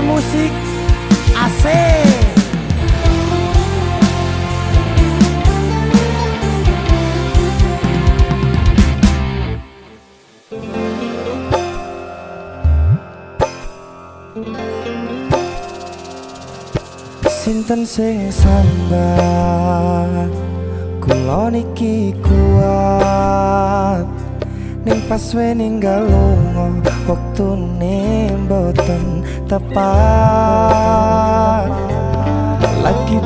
musik asik. Sinten sing sambat kula niki kuat ning pas we ninggal lunga wektune mboten tepat. Lagi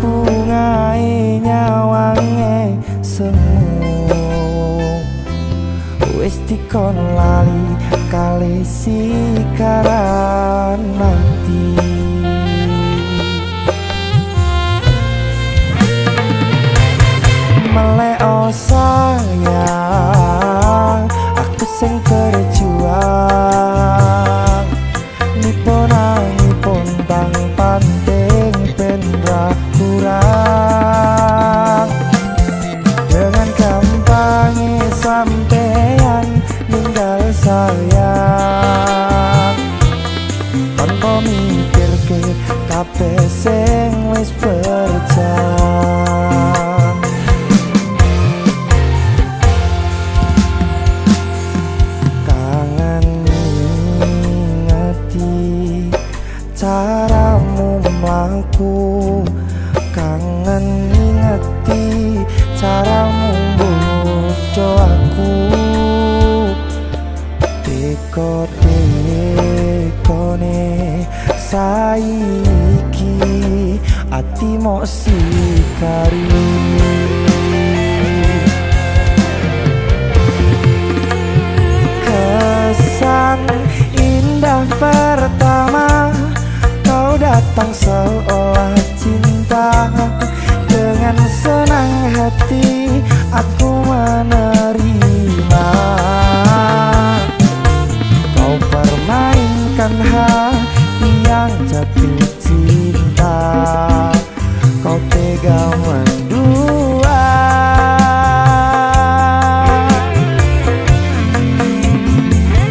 bungae nyawange semu wis dikon lali kali sikaran mati. Meleo sayang, aku sing berjuang nipun bang panting ben ra kurang. Dengan gampangnya sampean ninggal sayang tanpa mikir ke kabeh sing wis berjalan. Caramu mlaku kangen ngingeti caramu bodo aku dekone saiki ati mok sikari. Kesan indah pertama kau datang seolah cinta. Dengan senang hati aku menerima. Kau permainkan hati yang jatuh cinta. Kau tega mendua.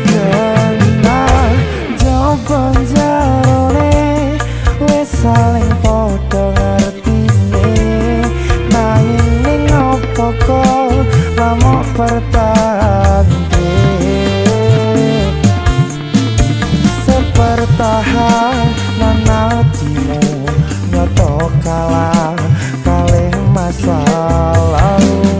Kena jawaban jarone saling podo ngertine nanging ning opo kok lamok pertante sepertahanan hatimu nyoto kalah kalih masa lalu.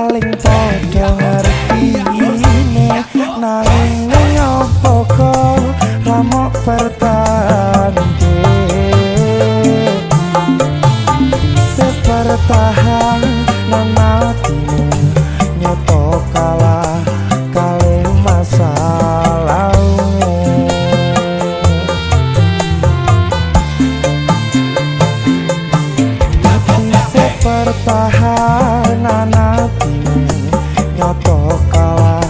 saling podo ngertine nanging ning apa kok ramok pertande sepertahan nang atimu nyoto kalah kalih masa lalu pertahanan hatimu nyoto kalah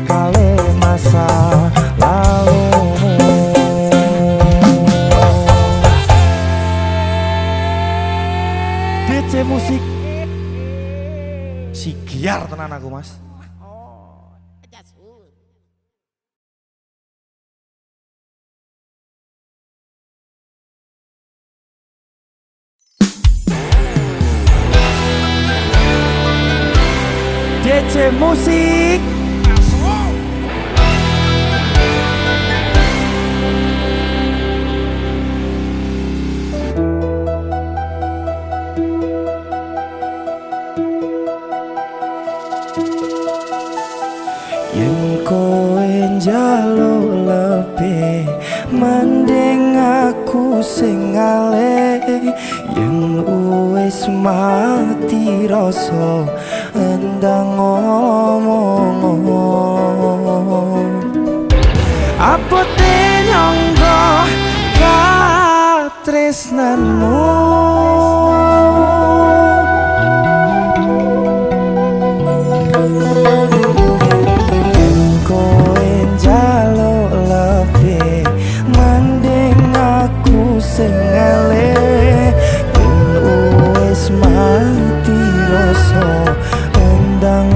kalih masa lalu. DC musik si giar tenan aku mas. DC musik yen kowe njaluk lebih mending aku sing ngalih yen wis mati rasa endang ngomong apa nyangga katresnanmu kowe njaluk lebih mending aku sing ngalih yen wis mati rasa endang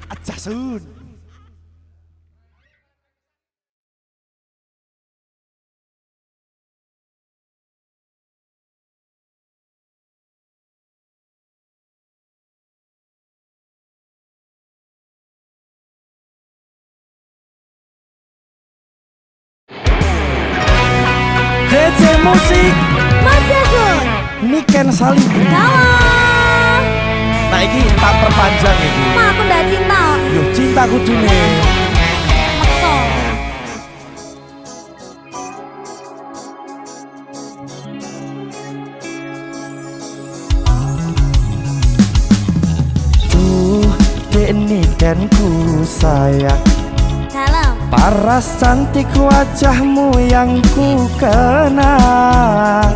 Aja sun. DC Musik Mas Yasun Niken Salibri. Halo. Nah ini tak perpanjang iku. Ma aku ndak cinta. Yo cinta kudune. Makso. Duh, dek Niken ku sayang. Dalam. Paras cantik wajahmu yang ku kenal,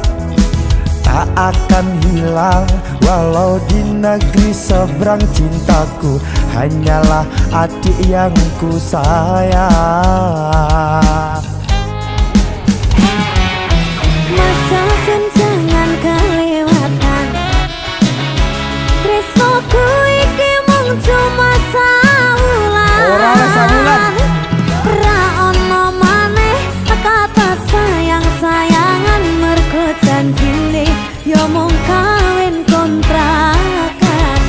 tak akan hilang walau di negeri seberang. Cintaku hanyalah adik yang ku sayang. Mas Yasun jangan kelewatan. Tresnoku iki mung cuma sawulan. Ora oleh sawulan. Ra ono maneh kata sayang-sayangan mergo janjine yo mung kawin kontrakan.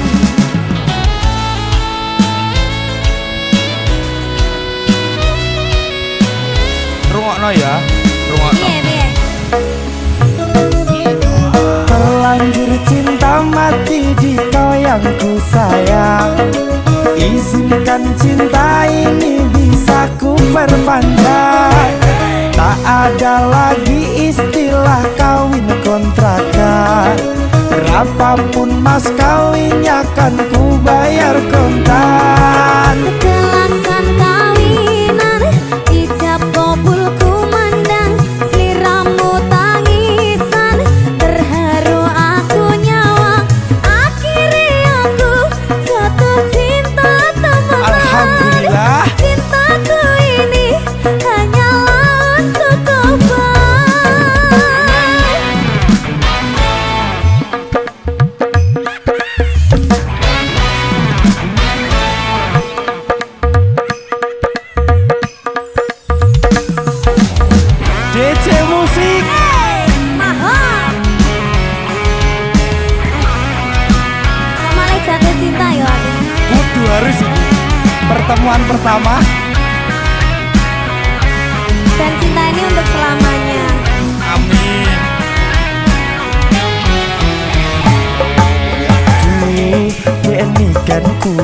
Rungokno ya, rungokno. Piye piye? Terlanjur cinta mati di kau yang ku sayang. Izinkan cinta ini bisa ku perpanjang. Tak ada lagi istilah kawin kontrakan. Berapapun mas kawinnya kan ku bayar kontan. Kelaksan kawinan ijab kabul kumandang, sliramu tangisan terharu aku nyawang. Akhirnya aku jatuh cinta teman. Alhamdulillah. Cintaku ini hanyalah untuk kau. DC Musik. Mahal. Malah jatuh cinta ya aku. Kudu harus ini pertemuan pertama. Dan cinta ini untuk selamanya. Amin. Ini kan ku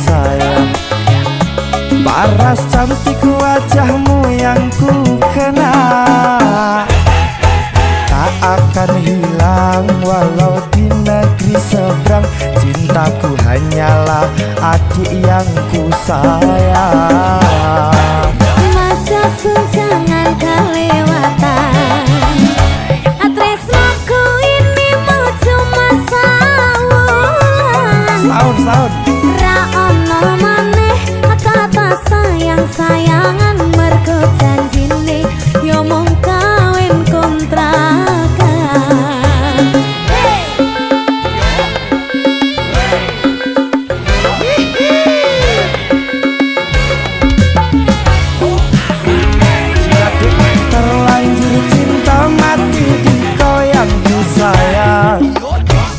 sayang. Paras cantik wajahmu yang ku kenal, tak akan hilang walau di negeri seberang. Cintaku hanyalah adik yang ku sayang. Mas Yasun jangan kelewatan. Tresnoku ini mau cuma sawulan. Saun. Ra ono maneh kata sayang-sayangan mergo janjine yo mung kawin kontrakan. Terlanjur cinta mati di kau yang ku sayang.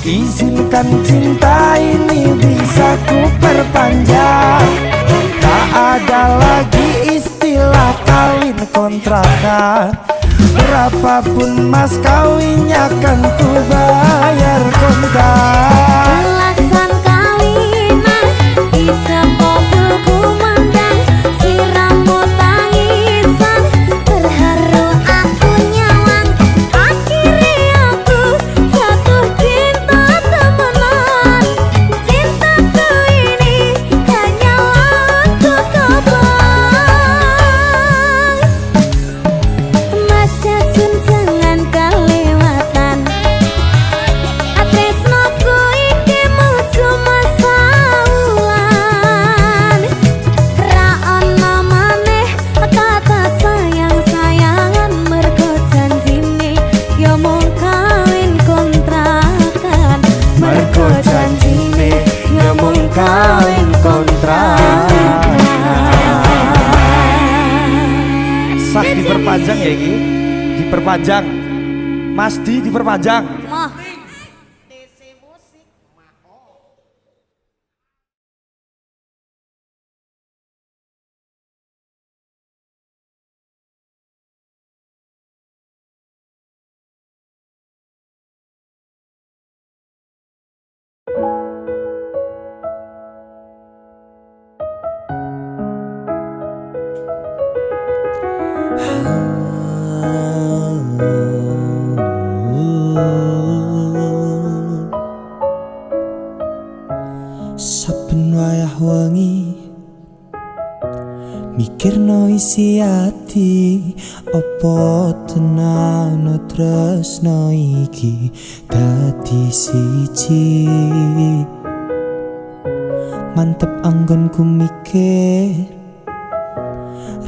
Izinkan cinta ini bisa ku perpanjang. Tak ada lagi istilah kawin kontrakan. Berapapun mas kawinnya kan ku bayar kontan. Kelaksan kawinan ijab kabul kumandang, sliramu tangisan terharu aku nyawang. Akhirnya aku jatuh cinta temenan. Cintaku ini hanyalah untuk kau. Mas Yasun jangan kelewatan. Tresnoku ya iki. Diperpanjang. Mas Di diperpanjang. Mah. Saben wayah wengi mikirno isi ati, opo tenan tresno iki dadi siji. Mantep anggonku mikir,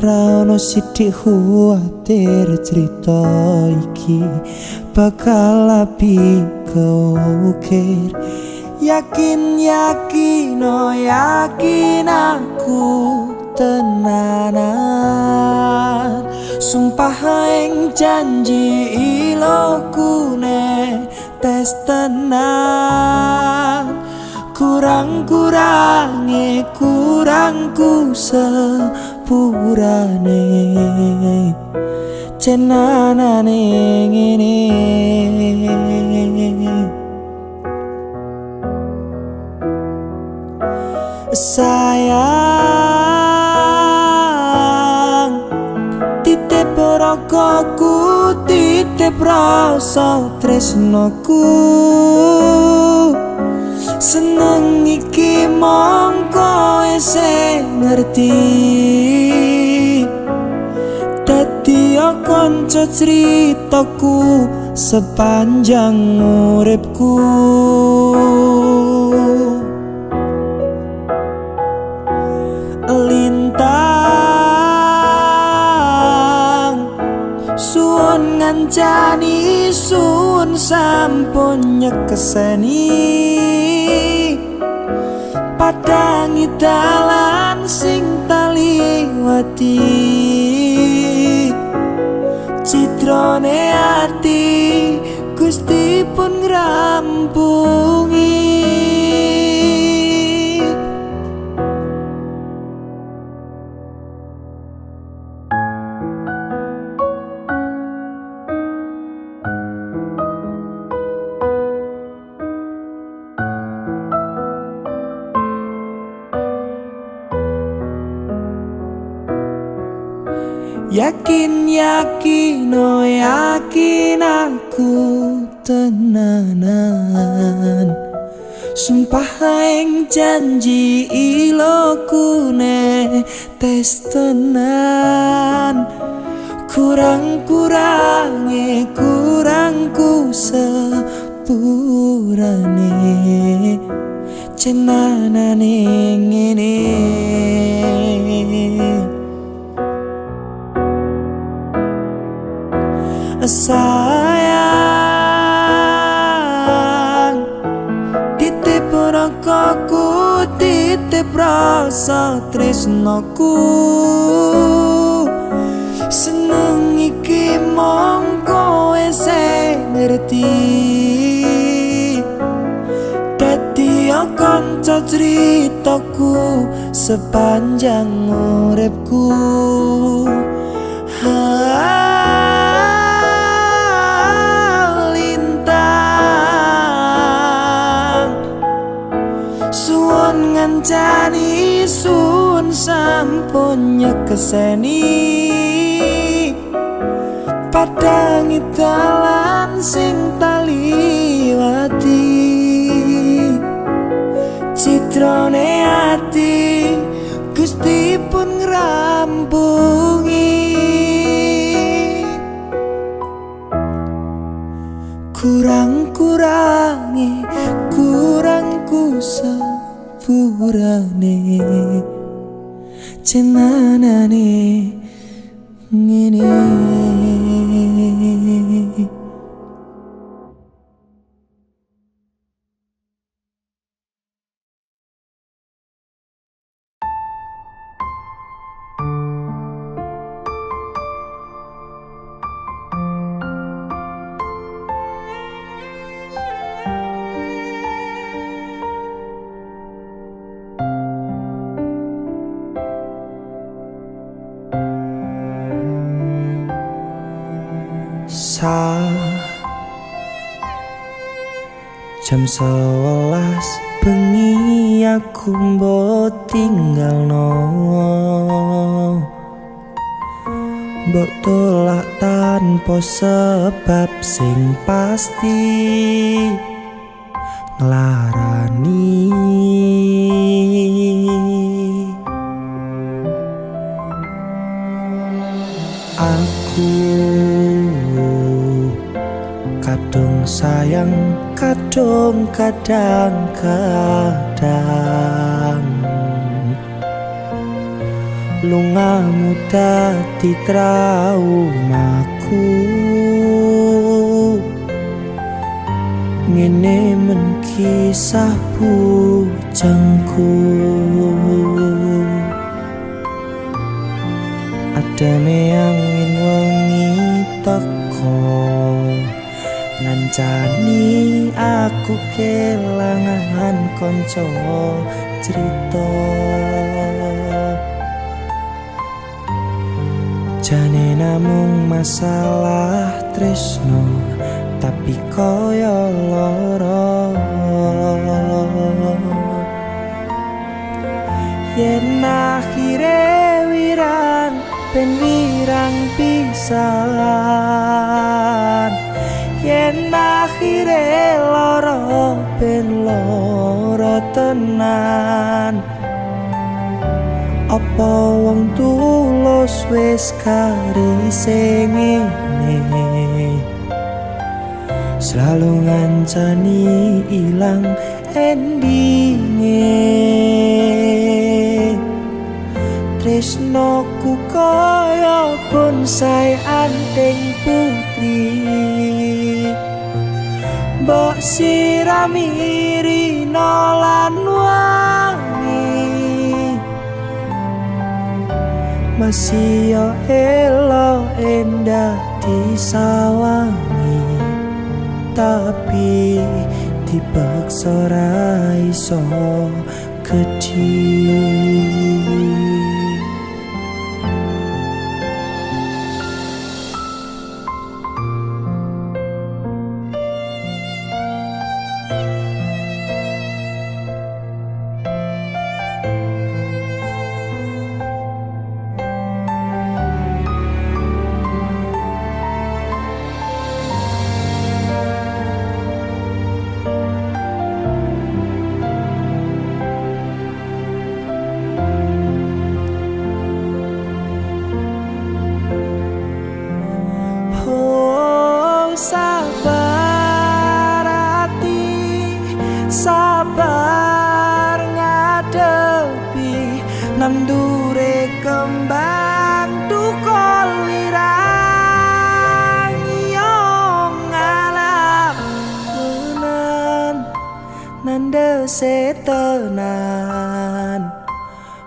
ra ono sithik khawatir cerita iki bakal api keukir. Yakin aku tenanan, sumpah ing janji iloku ne tes tenan. Kurang-kurangku sepurane cenanane ngene. Sayang, titip rokoku, titip rasa tresnoku. Seneng iki mongko sing ngerti, dadi kanca critaku sepanjang uripku. Lintang suwun ngancani, suwun sampun nyekeseni, padangi dalan sing taliwati. Citrane ati Gusti pun ngrampungi. Yakin aku tenanan, sumpah ing janji iloku ne tes tenan. Kurangku sepurane cenanane ngene. Sayang, titip rokoku, titip rasa tresnoku. Seneng iki mongko sing ngerti, dadi kanca critaku sepanjang uripku. Ngancani sun sampun nyekeseni, padangi dalan sing taliwati. Citrane ati Gusti pun ngrampungi. Kurangku sepurane cenanane ngene. misah. Jam 11 bengi aku mbok tinggalno, mbok tolak tanpa sebab sing pasti nglarani. Aku kadung sayang, kadung kadang-kadang lungamu dadi traumaku. Ngene men kisah bujangku, adane angin wengi teko ngancani aku kelangan konco cerita. Jane namung masalah tresno, tapi koyo loro. Yen akhire wirang ben wirang pisan, yen akhire loro ben loro tenan. Apa wong tulus wis karise ngene, selalu ngancani ilang endinge. Tresnoku kaya bonsai anting putri, mbok sirami rino lan wangi. Masih yo elo endah disawangi, tapi dipaksa ra iso gedhi. Sabar hati, sabar ngadepi nandure kembang tukul wirang. Yo ngalap tenan nande setenan,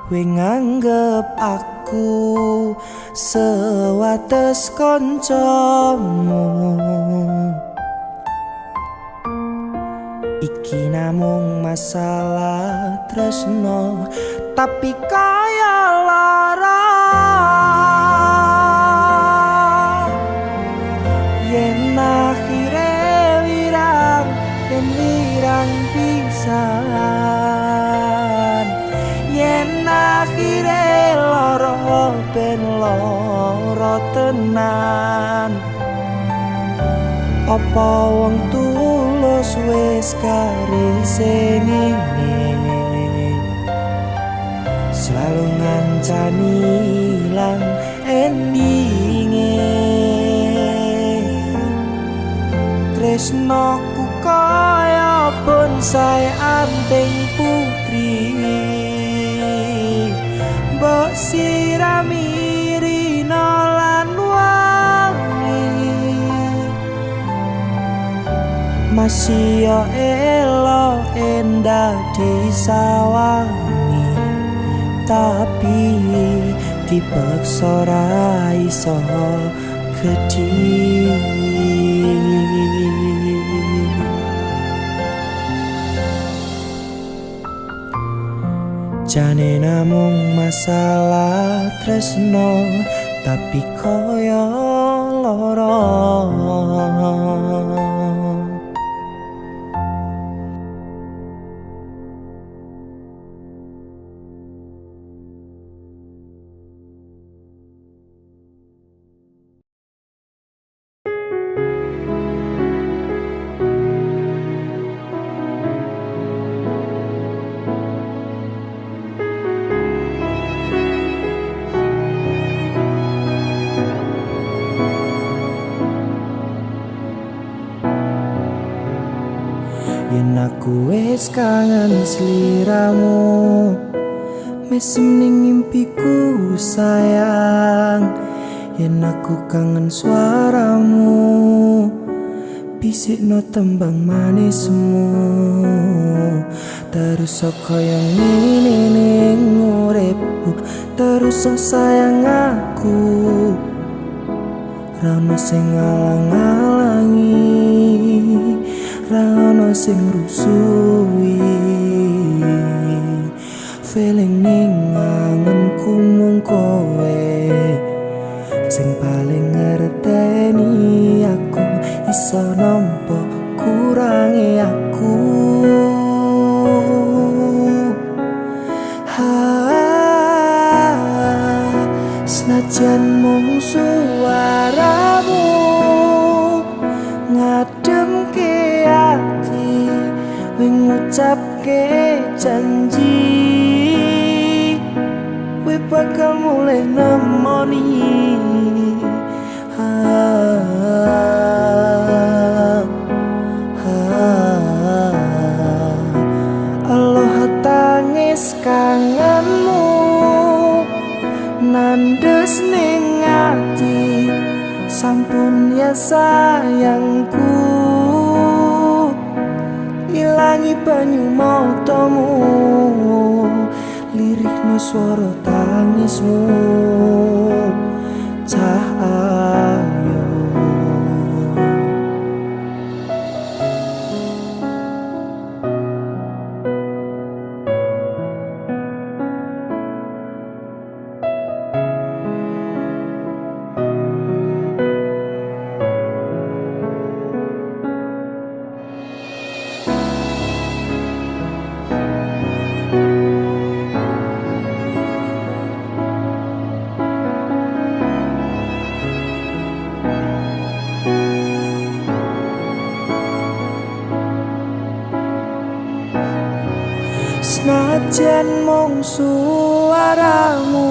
we nganggep aku sewates koncomu. Iki namung masalah tresno, tapi kaya lara. Yen akhire wirang, yen wirang pisan, yen akhire loro ben loro tenan. Apa wong tulus wis karise ngene, selalu ngancani ilang endinge. Tresnoku kaya bonsai anting putri, mbok sirami rino lan wangi. Masih yo elo endah disawangi, tapi dipaksa ra iso gedhi. Jane namung masalah tresno, tapi koyo loro. Yen aku wis kangen sliramu, mesem ning mimpiku sayang. Yen aku kangen suaramu, bisikno tembang manismu. Terus kaya ngene ning uripku, terus sayang aku. Ra ono sing ngalang-alangi, ra ono sing rusui. Feeling ning angenku mung kowe sing paling ngerteni aku. Iso nampa kurangi aku. Senajan mung suaramu ngademke ati, ngucapke janji, we bakal mulai nemoni. Allah tangis kangenmu nandes ning ati, sampun ya sayangku. Ilangi banyu matamu, lirihno swara tangismu. Cah ayo senajan mung suaramu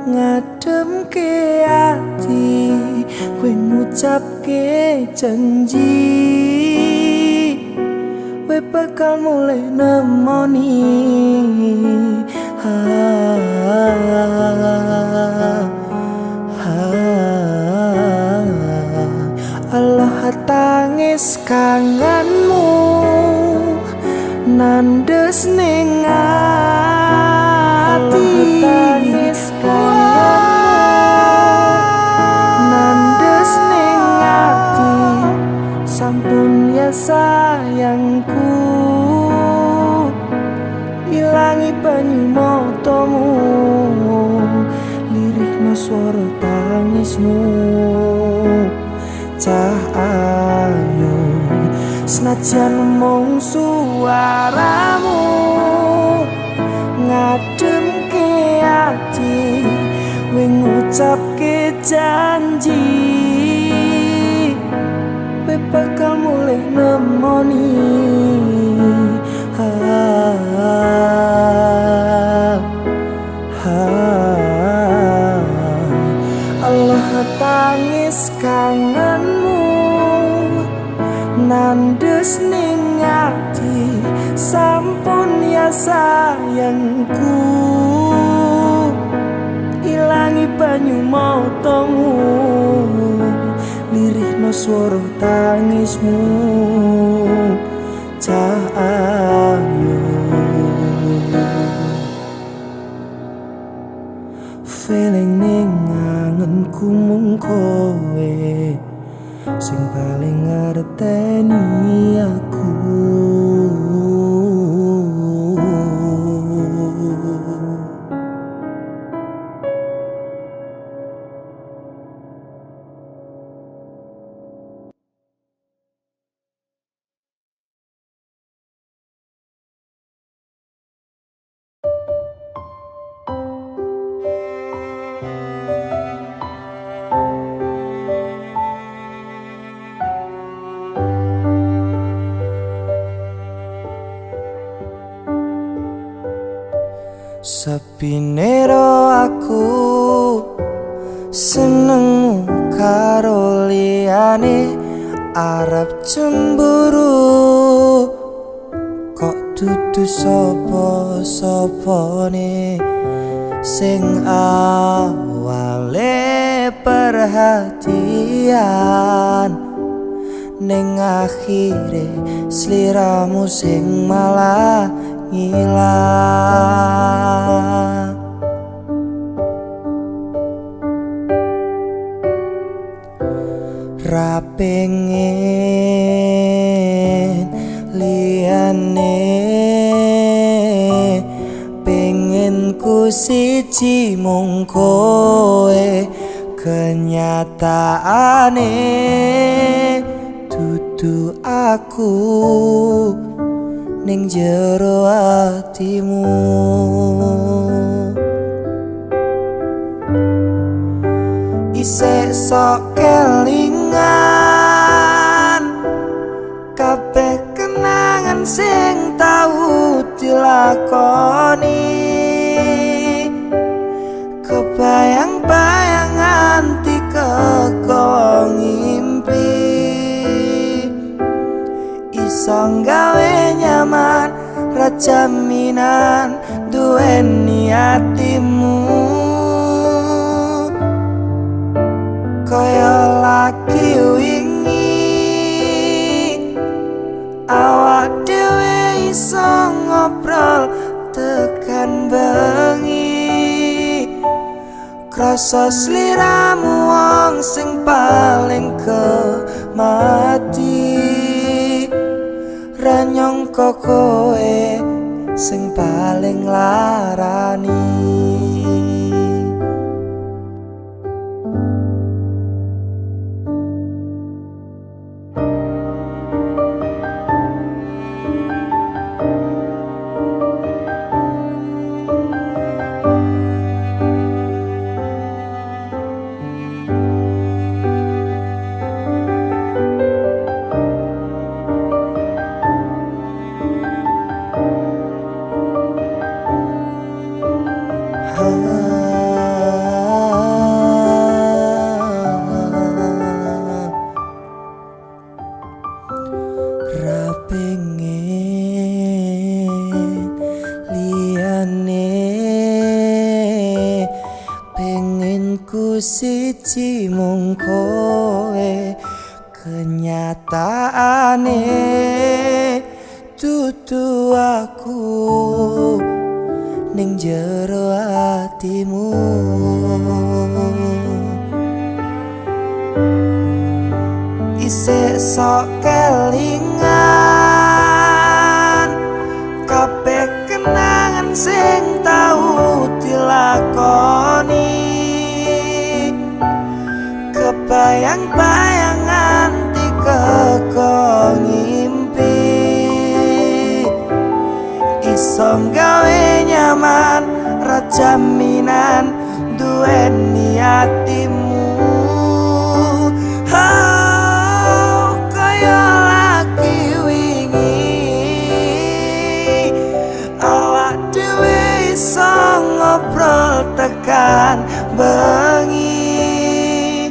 ngademke ati, kowe ngucapke janji, kowe bakal mulai nemoni. Allah tangis kangenmu nandes ning ati, tangis kangenmu nandes ning ati, sampun ya sayangku. Ilangi banyu matamu, lirihno swara tangismu. Cah ayo senajan mung suaramu ngademke ati, we ngucapke janji, we bakal mulai nemoni. Allah tangis kangenmu nandes ning ati, sampun ya sayangku. Ilangi banyu matamu, lirihno swara tangismu. Cah ayo feeling ning angenku mung kowe sing paling ngerteni aku. Sepine ro aku seneng karo liyane arep cemburu kok dudu sapa-sapane sing awale perhatian ning akhire sliramu sing malah ngilang. Ra pengen liyane, pengen ku siji mung kowe, kenyataane dudu aku ning jero atimu. Isih sok kelingan kabeh kenangan sing tau dilakoni, kebayang-bayang nganti keko ngimpi, iso gawe nyaman ra jaminan duweni atimu. Kaya lagi wingi awak dhewe iso ngobrol tekan bengi, krasa sliramu wong sing paling kemati, ra nyangka kowe sing paling larani. Ra pengen liyane, pengen ku siji mung kowe, kenyataane dudu aku ning jero atimu. Isih sok kelingan kabeh kenangan sing tau dilakoni, kebayang-bayang nganti keko ngimpi, iso gawe nyaman ra jaminan duweni atimu. Kaya lagi wingi awak dhewe iso ngobrol tekan bengi,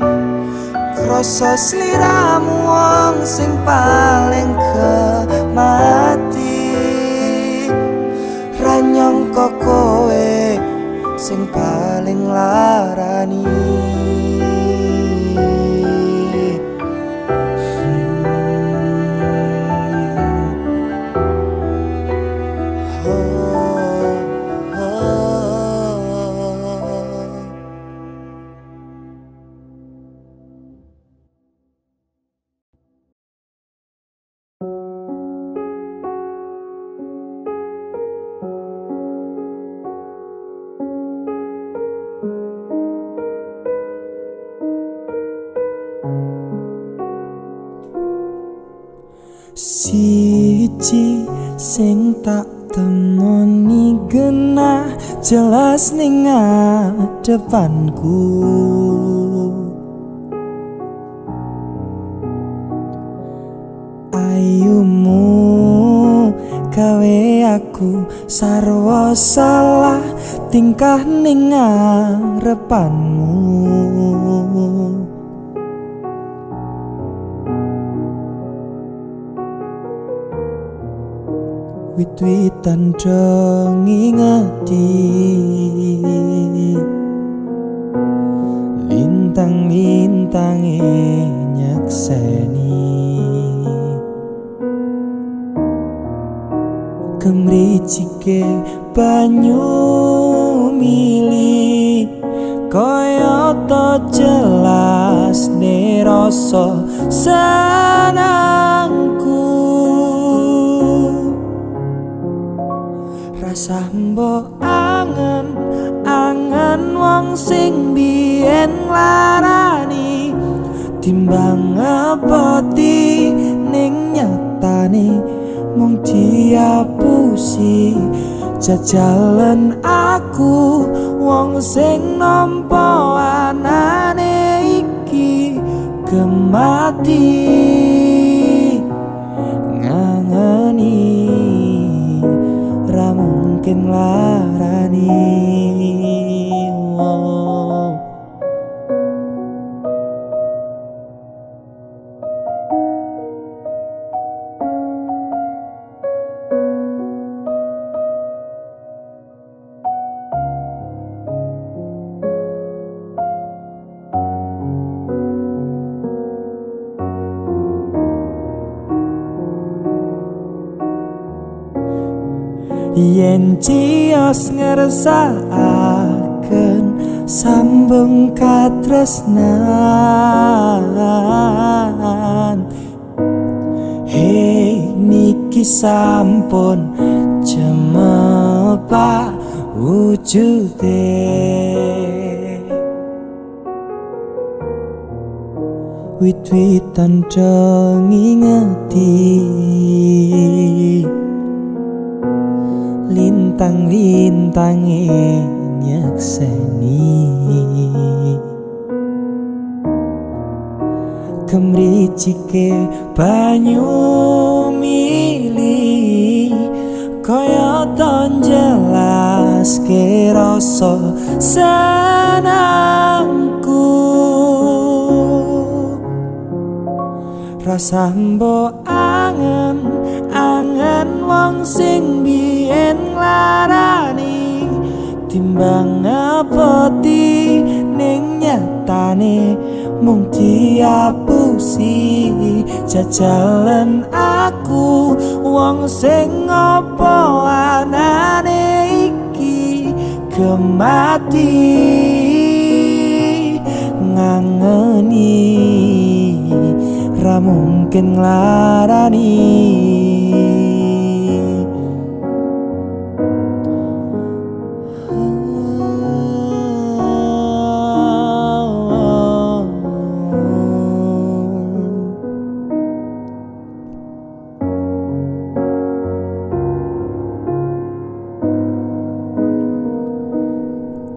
krasa sliramu wong sing paling kemati, ra nyangka kowe sing paling larani. Siji sing tak temoni genah jelas ning depanku, ayumu gawe aku sarwa salah tingkah ning ngarepanmu. Wit-witan dong ngingeti lintang-lintange nyakseni kemricike banyu mili kaya to jelas ne rasa senangku. Rasa mbok angen wong sing biyen larani timbang ngepoti ning nyatane mung diapusi. Jajalan aku wong sing nampa anane iki gemati ngangeni ra mungkin larani. Yen cios ngersakaken sambung katresnan, hei niki sampun jemepak wujude. Wit-witan dong ngingeti lintang-lintange nyakseni kemricike banyu mili kaya to jelaske rasa senangku. Rasa mbok angen wong sing biyen larani timbang ngepoti ning nyatane mung diapusi. Jajalan aku wong sing apa anane iki gemati ngangeni ra mungkin larani.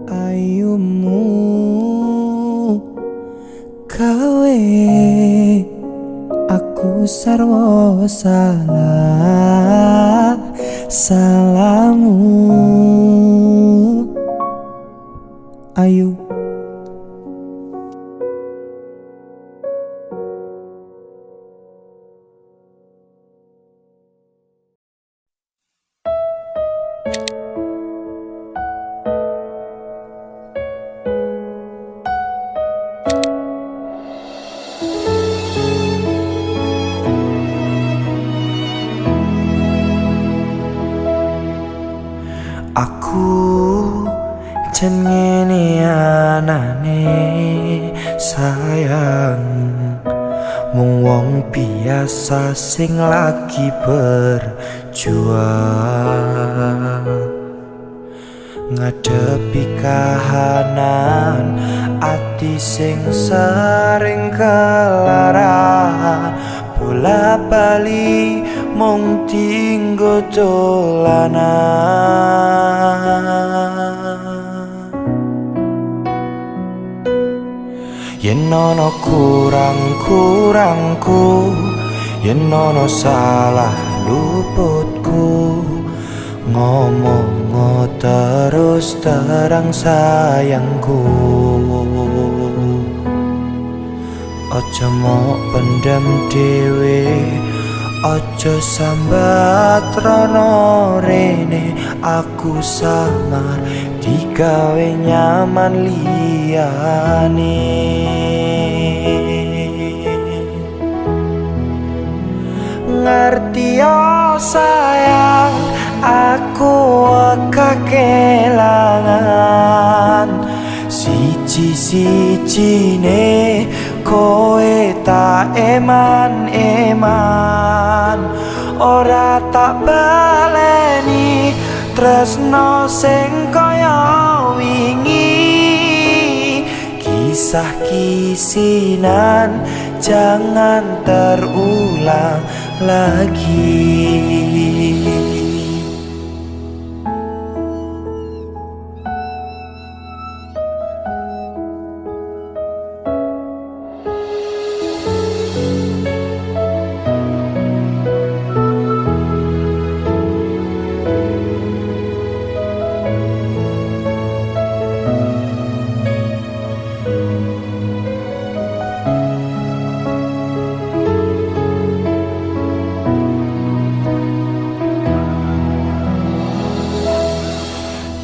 Ayumu gawe aku sarwa salah salamu. Ayu aku jan ngene anane sayang, mung wong biasa sing lagi berjuang ngadepi kahanan ati sing sering kelaran bola bali mung tinggo dolanan. Yen ono kurang-kurangku, yen ono salah luputku, ngomong terus terang sayangku. Aja mau pendam dhewe, aja sambat rono rene. Aku samar digawe nyaman liyane. Ngerti yo sayang, aku kekelangan siji-sijine kowe tak eman-eman. Ora tak baleni tresno sing kaya wingi. Kisah kisinan jangan terulang lagi.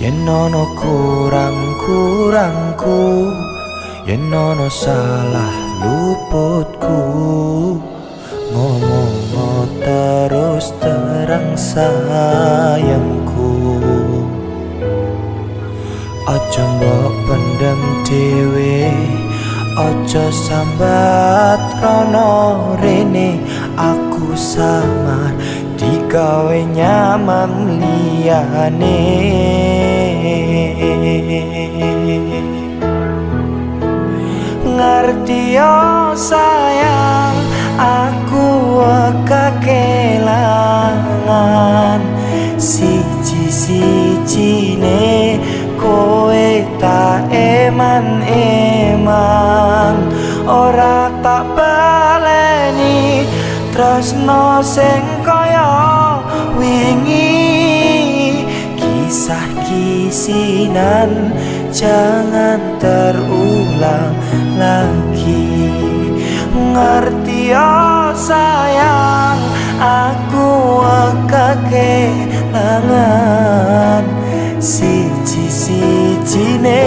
Yen ono kurang-kurangku, yen ono salah luputku, ngomong terus terang sayangku. Aja mbok pendem dhewe, aja sambat rono rene. Aku samar digawe nyaman liyane. Ngerti yo sayang, aku kekelangan siji-sijine kowe tak eman-eman. Ora tak baleni tresno sing kaya wingi. Kisah kisinan jangan terulang lagi. Ngerti yo sayang, aku kekelangan siji-sijine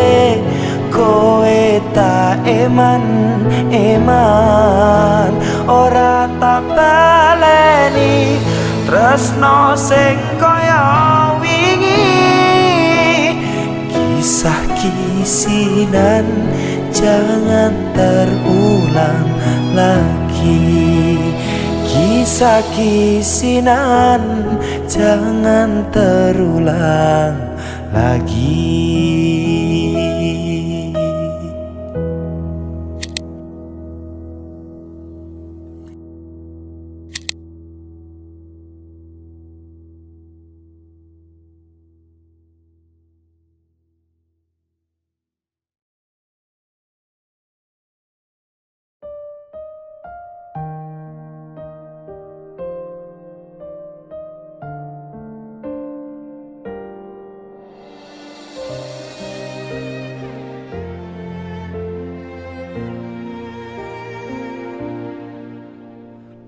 kowe tak eman-eman. Ora tak baleni tresno sing kaya wingi. Kisah kisinan jangan terulang lagi. Kisah kisinan jangan terulang lagi.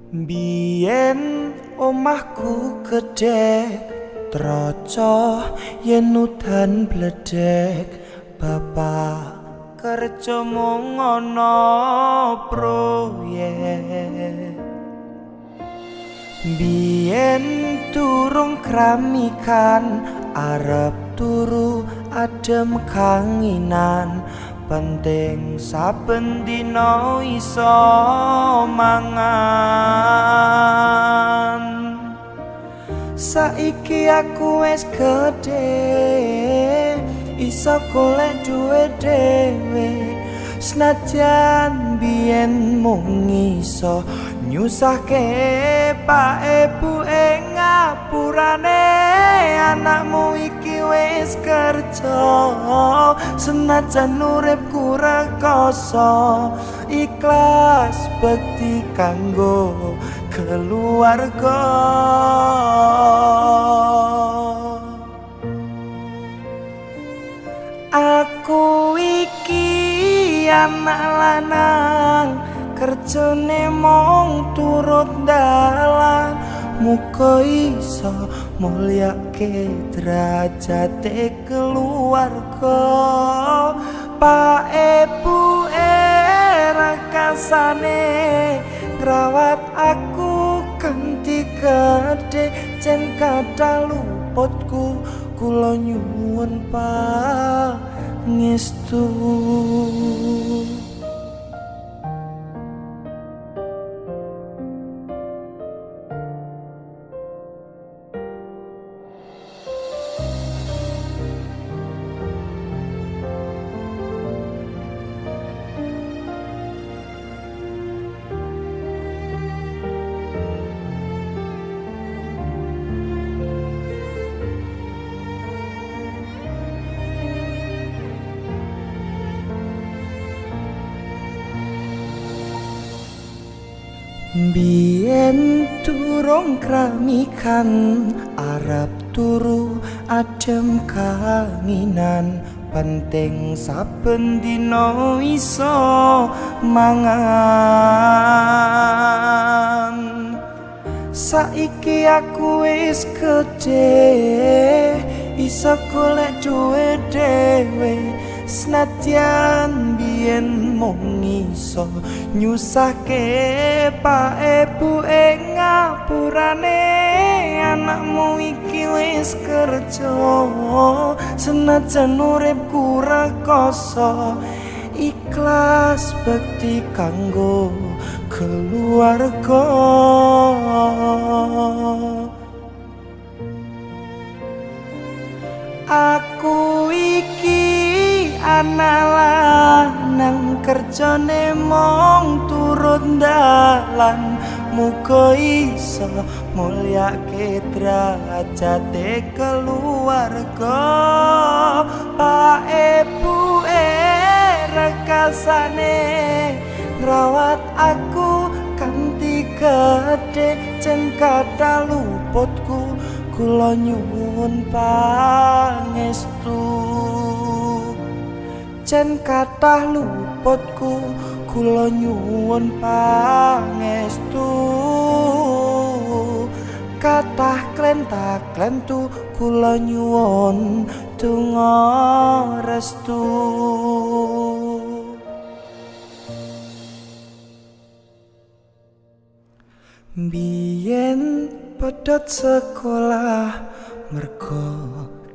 Biyen omahku gedhek troco yen udan bledek. Bapak kerja mung ana proyek. Biyen durung kramikan arep turu adem kanginan. Penting saben dina iso mangan. Saiki aku wis gedhe, iso golek duwe dhewe. Senajan biyen mung iso nyusahke pak ibu ing ngapurane. Anakmu iki wis kerja, senajan uripku rekoso. Ikhlas bekti kanggo keluarga. Aku iki anak lanang kerjane mung turut dalan muga iso mulyake derajate keluarga Pak Ibu rakasane ngrawat aku kanthi gedhe jen kathah luputku kula nyuwun pangestu Biyen durung kramikan arep turu adem kanginan penting saben dina iso mangan saiki aku wis gedhe iso golek duwe dhewe senadyan biyen mung iso nyusahke Pak Ibu ngapurane anakmu iki wis kerja senajan uripku rekoso ikhlas bekti kanggo keluarga aku iki anak lanang kerjane mung turut dalan muga iso mulyake derajate keluarga Pak Ibu rekasane ngrawat aku kanthi gedhe jen kathah luputku kula nyuwun pangestu jen kathah luputku kula nyuwun pangestu kathah klentak-klentu kula nyuwun donga restu biyen pedhot sekolah merga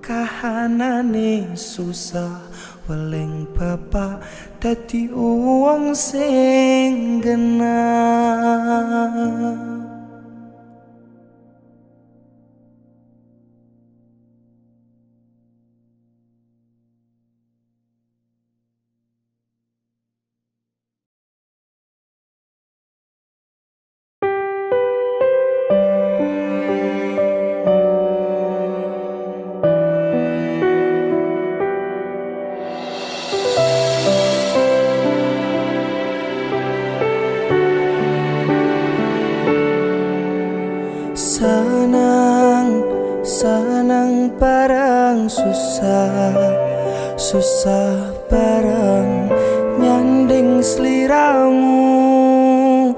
kahanane susah weling bapak dadi wong sing genah Senang bareng susah bareng nyanding sliramu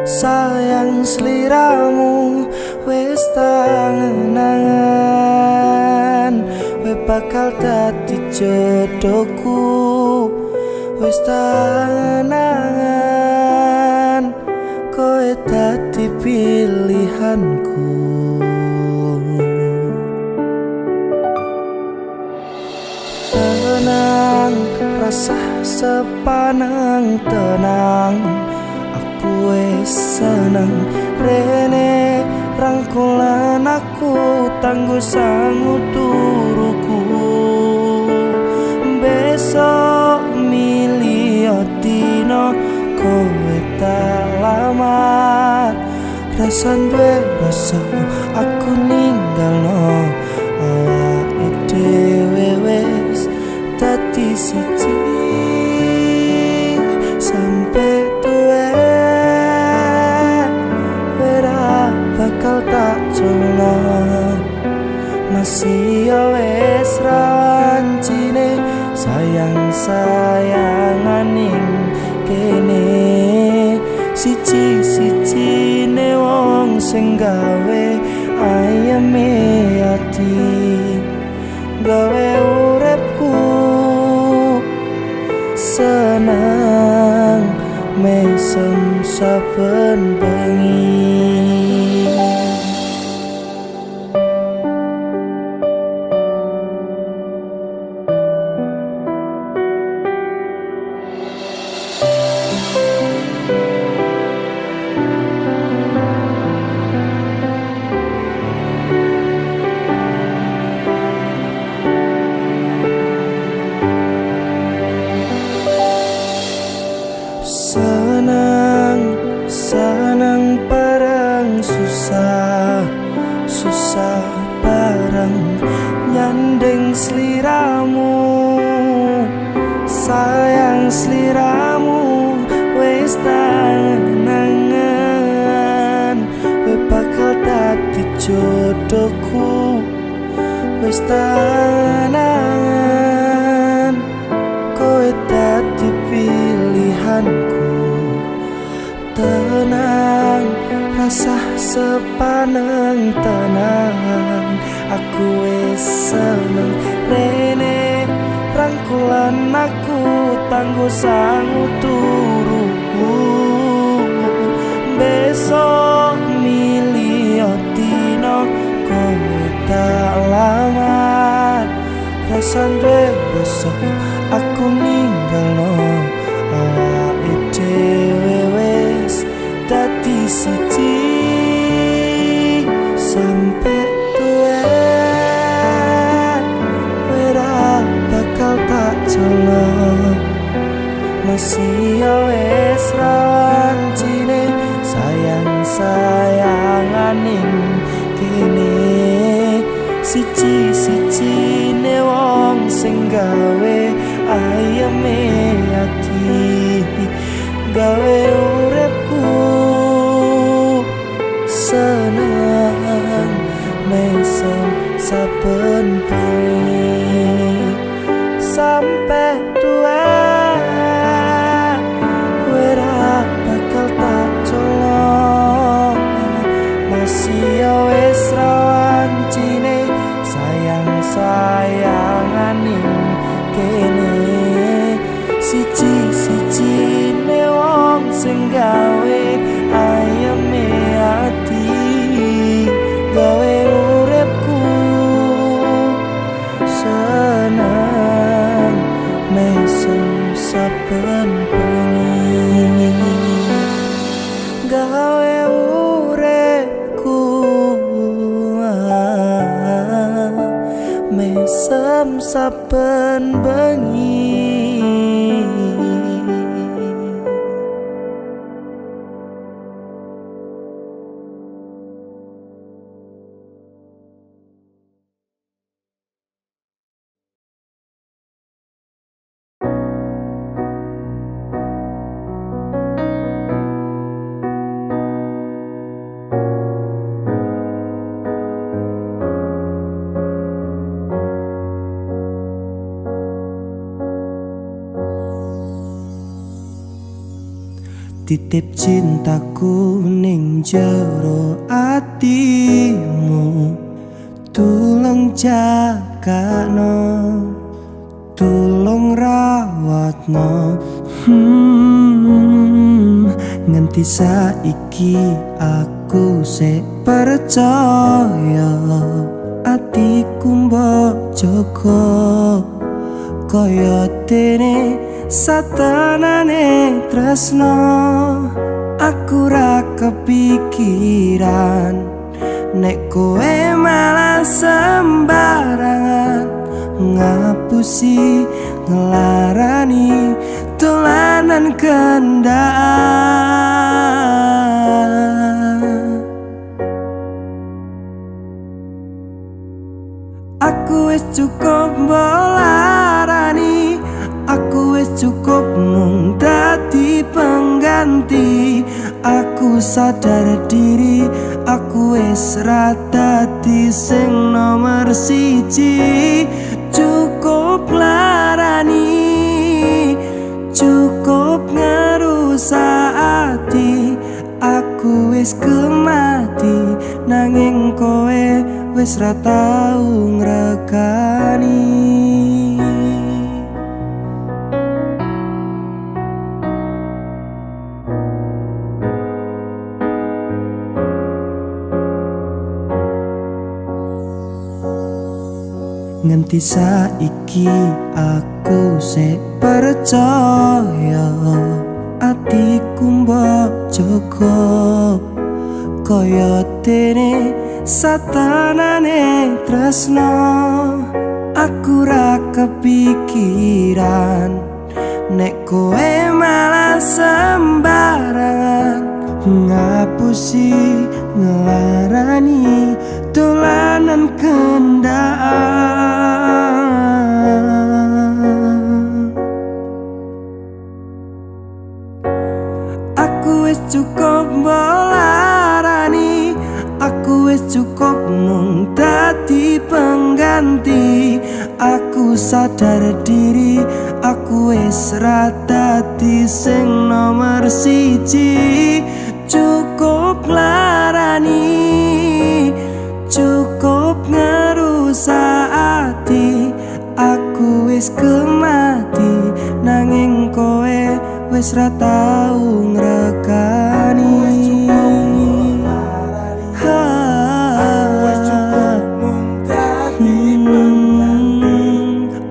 sayang sliramu wis tangan we bakal dadi jodohku wis tangan kowe dadi pilihanku tenang rasa sepaneng tenang aku wis seneng rene rangkulan aku tangguh sangu turuku besok milio dino kowe tak lamar rasan duwe rasa aku ninggalno awake dhewe wis dadi siji sampe tuwe ora bakal tak jono masih wis rancine sayang-sayanganing kene siji-sijine wong sing gawe ayeme ati gawe uripku senang mesem saben bengi. Senang bareng susah bareng nyandeng sliramu sayang sliramu wis tanangan we bakal dadi jodohku wis tanangan kowe dadi pilihanku tenang rasa sepaneng tenang aku wis seneng rene rangkulan aku tanggo sangu turuku besok milio dino kowe tak lamar rasane besok aku ninggalno awake dhewe wis dadi siji sampe tuwe ora bakal tak celok masih wis rancine sayang-sayanganing kene siji-sijine wong sing gawe ayeme ati gawe uripku senang mesem saben bengi sampe tuwa ora bakal tak colok masih wis rawancine sayang-sayanganing kene siji-sijine wong sing gawe ayeme ati gawe uripku senang mesem saben bengi gawe uripku mesem saben bengi. Titip cintaku ning jero atimu tulung jagakno tulung rawatno nganti saiki aku sik percaya atiku mbok jaga kaya dene satenane tresno aku ra kepikiran nek kowe malah sembarangan ngapusi ngelarani dolanan kendaan aku wis cukup melarani aku wis cukup mung dadi pengganti aku sadar diri aku wis ra dadi sing nomor siji cukup larani wis ra tau ngregani. Nganti saiki aku sik percaya atiku mbok jaga kaya dene satanane tresno. Aku ra kepikiran nek kowe malah sembarangan ngapusi ngelarani dolanan kendaan. Aku wis cukup melarani, aku wis cukup mung dadi pengganti. Aku sadar diri, aku wis ra dadi sing nomor siji. Cukup larani, cukup ngerusak ati. Aku wis kemati, nanging kowe wis ra tau ngregani.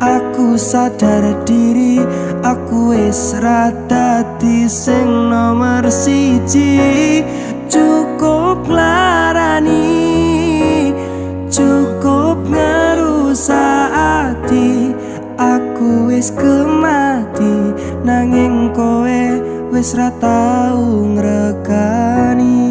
Aku sadar diri, aku wis ra dadi sing nomor siji. Cukup larani, cukup ngerusak ati. Aku wis kemati, nanging kowe wis ra tau ngregani.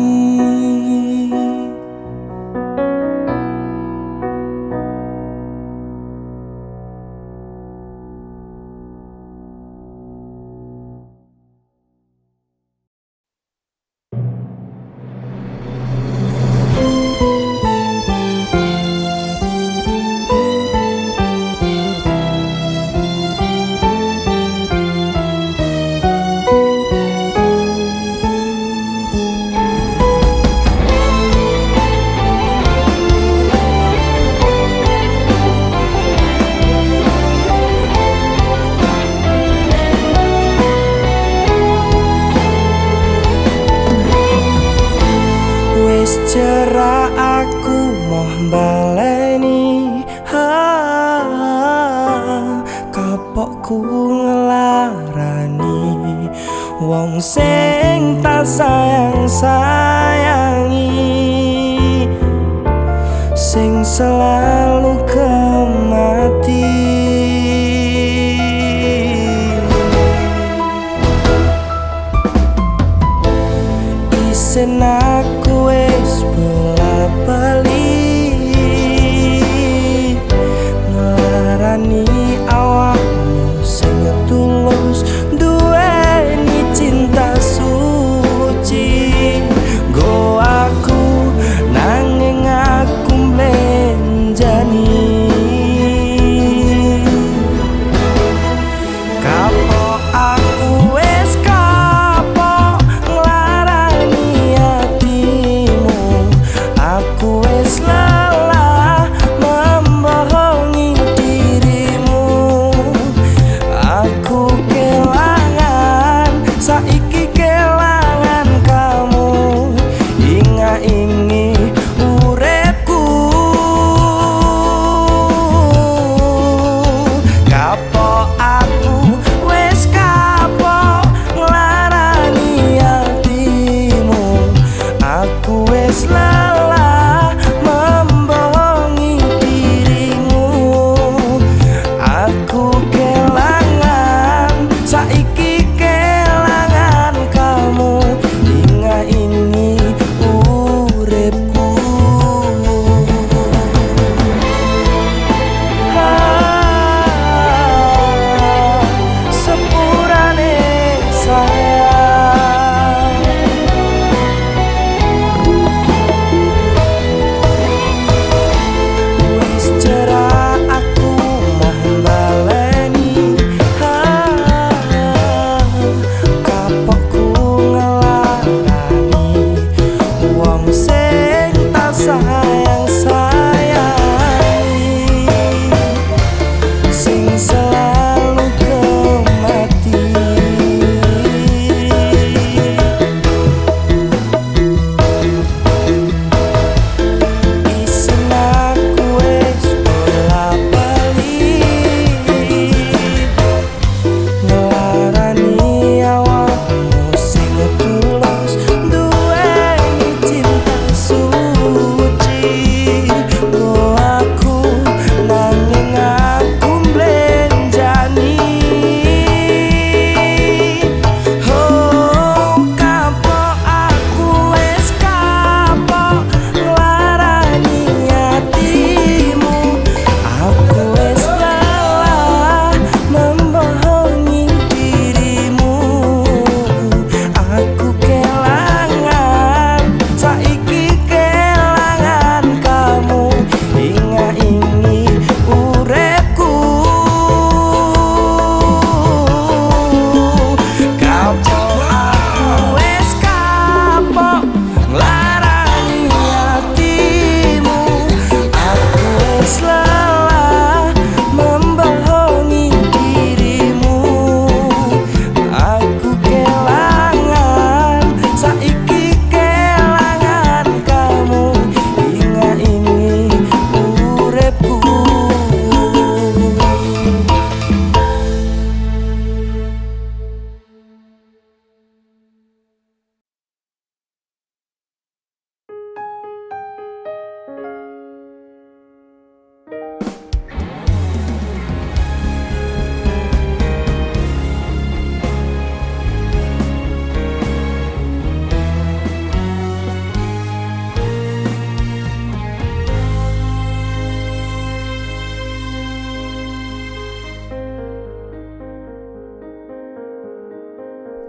Cerak aku moh baleni kapokku ngelarani wong sing tak sayang-sayangi, sing selalu kemati. Isen aku wis bola-bali ngelarani awakmu sing tulus duweni cinta suci. Go aku nanging aku mlenjani, kapok aku wis kapok nglarani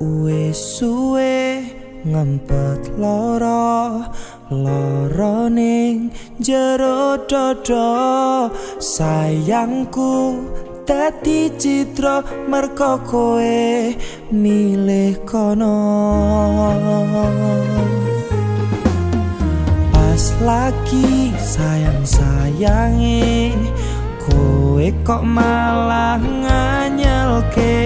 Wis suwe ngempet lara ning jero dodo. Sayangku dadi citra merko kowe milih kono. Pas lagi sayang-sayange kowe kok malah nganyelke.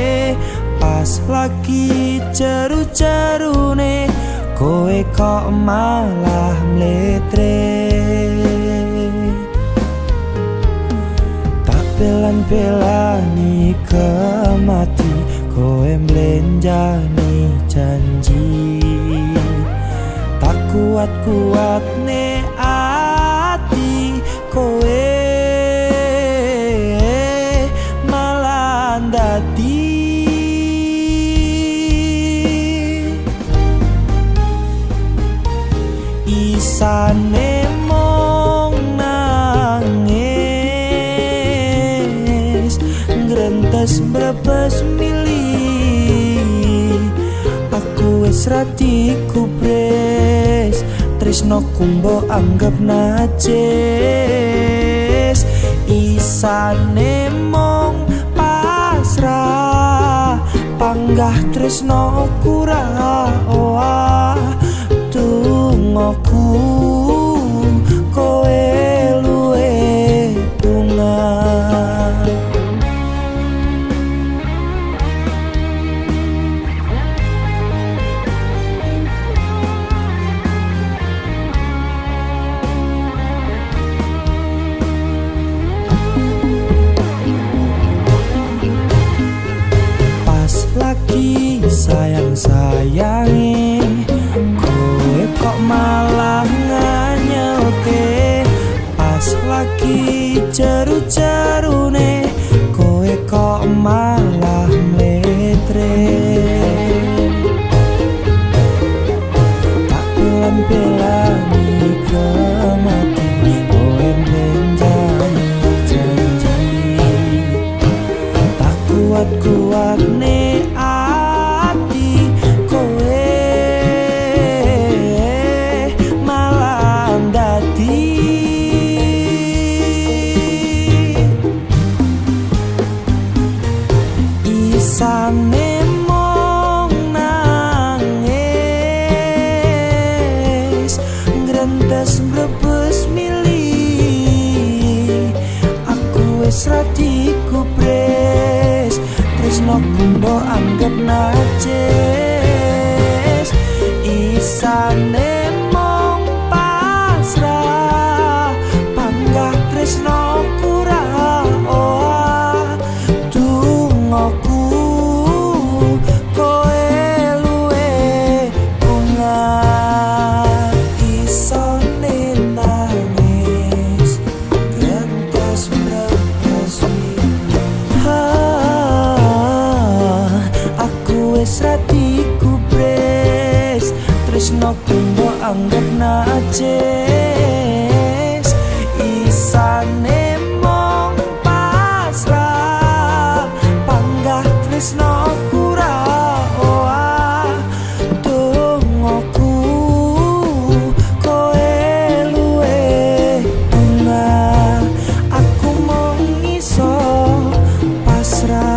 Pas lagi ceru-cerune kowe kok malah mletre. Tak belan-belani kemati kowe mlenjani janji. Tak kuat-kuat ne ati kowe malah dadi. Isane mong nangis ngrentes mbrebes milih. Aku wis ra digubres tresnoku mbok anggap najis. Isane mong pasrah panggah tresnoku ra owah. Tungoku kowe luwe bunga. Pas lagi sayang-sayangi kok malah nganyelke. Pas lagi ceru-cerune kowe kok malah mletre. Tak belan-belani kemati kowe mlenjani janji. Tak kuat-kuat ne ati kowe isane mong nangis ngrentes mbrebes milih. Aku wis ra digubres tresnoku mbok anggap najis. Isane mong pasrah panggah tresnoku ra owah. Tungoku wis ra digubres tresnoku mbok anggap najis. Isane mong pasrah panggah tresnoku ra owah. Tungoku kowe luwe bunga. Aku mung iso pasrah.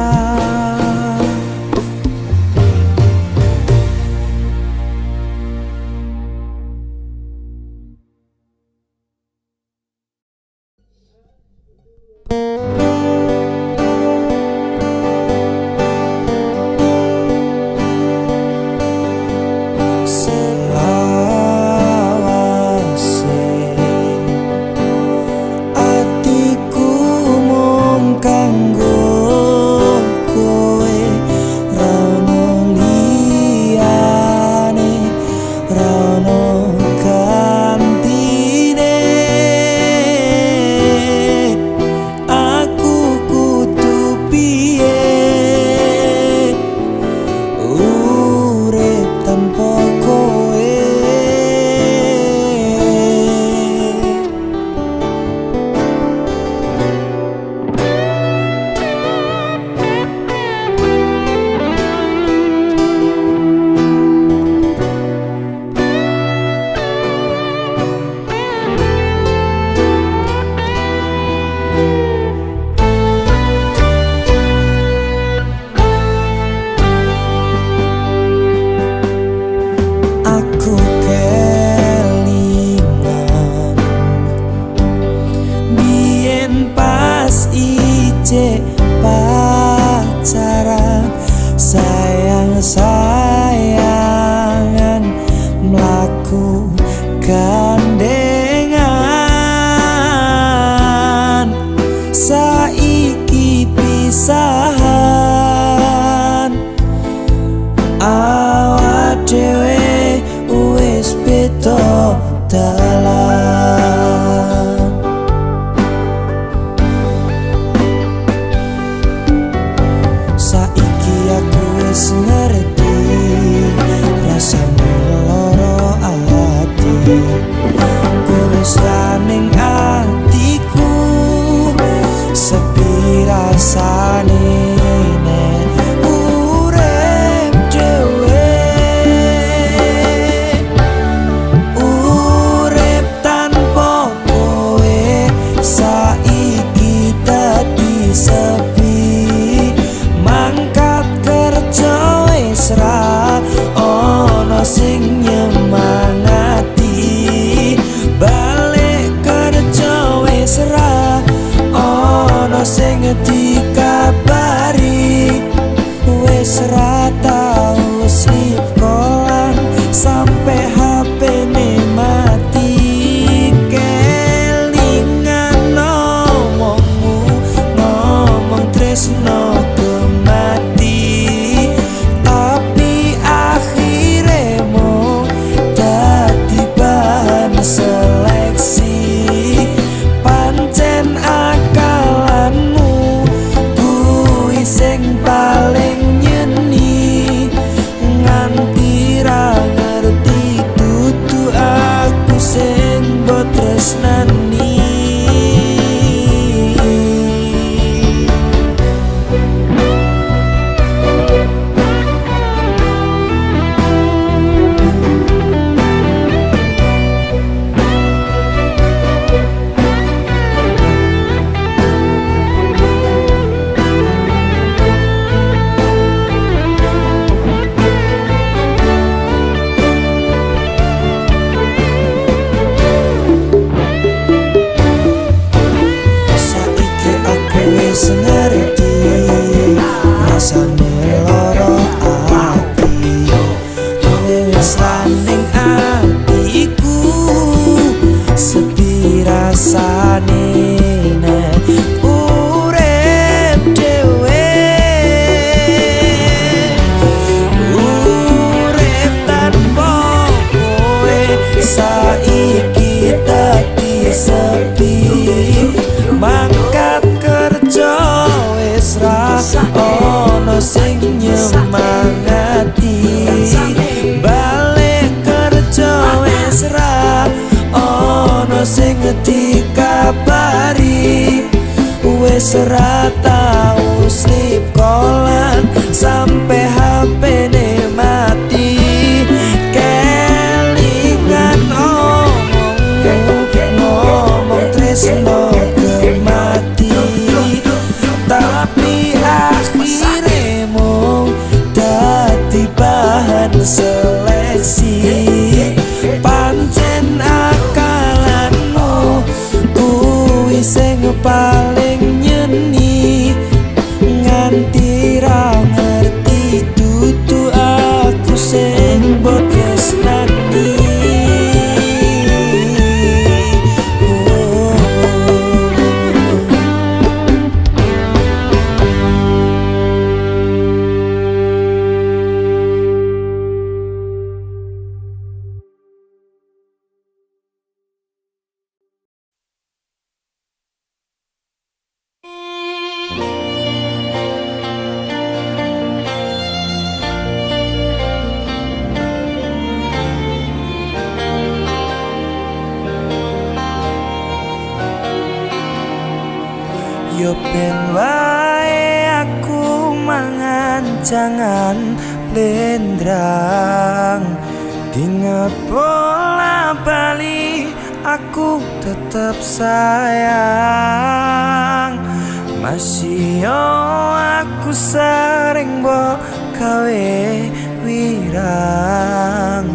ora tau slip kolan sampai HP ne mati. Kelingan ngomong tresno mati, tapi akhirnya mau dadi bahan seleksi. Pancen akalanmu kuwi sing paling nyeni, nganti ra ngerti dudu aku sing mbok tresnani. Yo ben wae aku mangan jangan blendrang, dinget bola bali aku tetep sayang. Masih yo aku sering mbok gawe wirang,